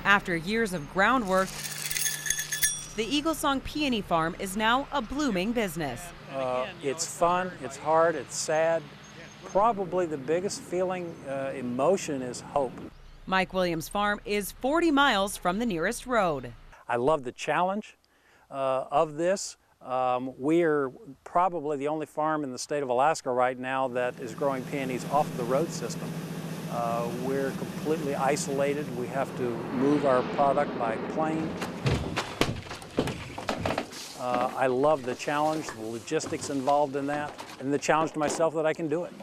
After years of groundwork, the Eagle Song Peony Farm is now a blooming business. It's fun, it's hard, it's sad. Probably the biggest feeling, emotion is hope. Mike Williams' farm is 40 miles from the nearest road. I love the challenge of this. We are probably the only farm in the state of Alaska right now that is growing peonies off the road system. We're completely isolated. We have to move our product by plane. I love the challenge, the logistics involved in that, and the challenge to myself that I can do it.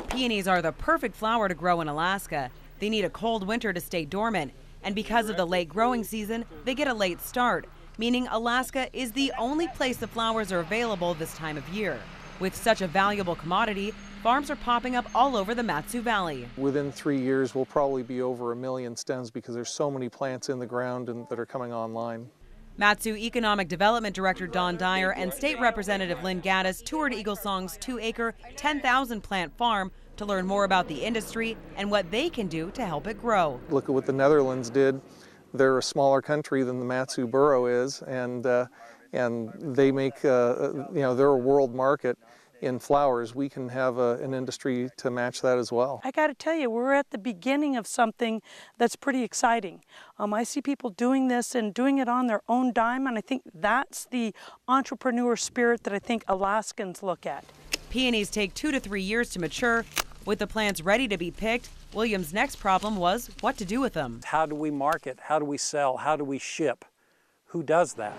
Peonies are the perfect flower to grow in Alaska. They need a cold winter to stay dormant, and because of the late growing season, they get a late start, meaning Alaska is the only place the flowers are available this time of year. With such a valuable commodity, farms are popping up all over the Mat-Su Valley. Within 3 years, we'll probably be over 1 million stems because there's so many plants in the ground and that are coming online. Mat-Su Economic Development Director Don Dyer and State Representative Lynn Gaddis toured Eagle Song's 2-acre, 10,000-plant farm to learn more about the industry and what they can do to help it grow. Look at what the Netherlands did. They're a smaller country than the Mat-Su borough is, and they make, they're a world market in flowers. We can have an industry to match that as well. I got to tell you, we're at the beginning of something that's pretty exciting. I see people doing this and doing it on their own dime, and I think that's the entrepreneur spirit that I think Alaskans look at. Peonies take 2 to 3 years to mature. With the plants ready to be picked, Williams' next problem was what to do with them. How do we market? How do we sell? How do we ship? Who does that?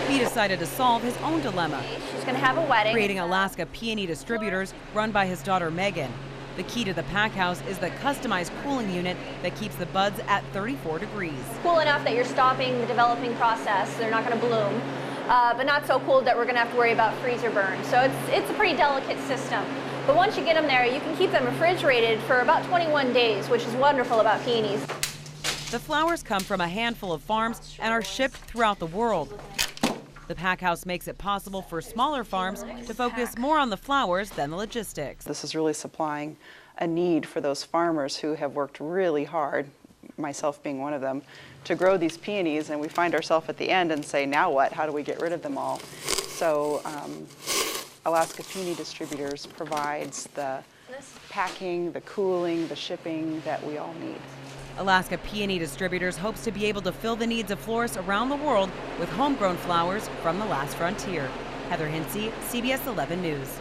He decided to solve his own dilemma. She's going to have a wedding. Creating Alaska Peony Distributors run by his daughter Megan. The key to the pack house is the customized cooling unit that keeps the buds at 34 degrees. Cool enough that you're stopping the developing process. They're not going to bloom, but not so cold that we're going to have to worry about freezer burn. So it's a pretty delicate system. But once you get them there, you can keep them refrigerated for about 21 days, which is wonderful about peonies. The flowers come from a handful of farms and are shipped throughout the world. The pack house makes it possible for smaller farms to focus more on the flowers than the logistics. This is really supplying a need for those farmers who have worked really hard, myself being one of them, to grow these peonies, and we find ourselves at the end and say, now what? How do we get rid of them all? So Alaska Peony Distributors provides the packing, the cooling, the shipping that we all need. Alaska Peony Distributors hopes to be able to fill the needs of florists around the world with homegrown flowers from the last frontier. Heather Hinsey, CBS 11 News.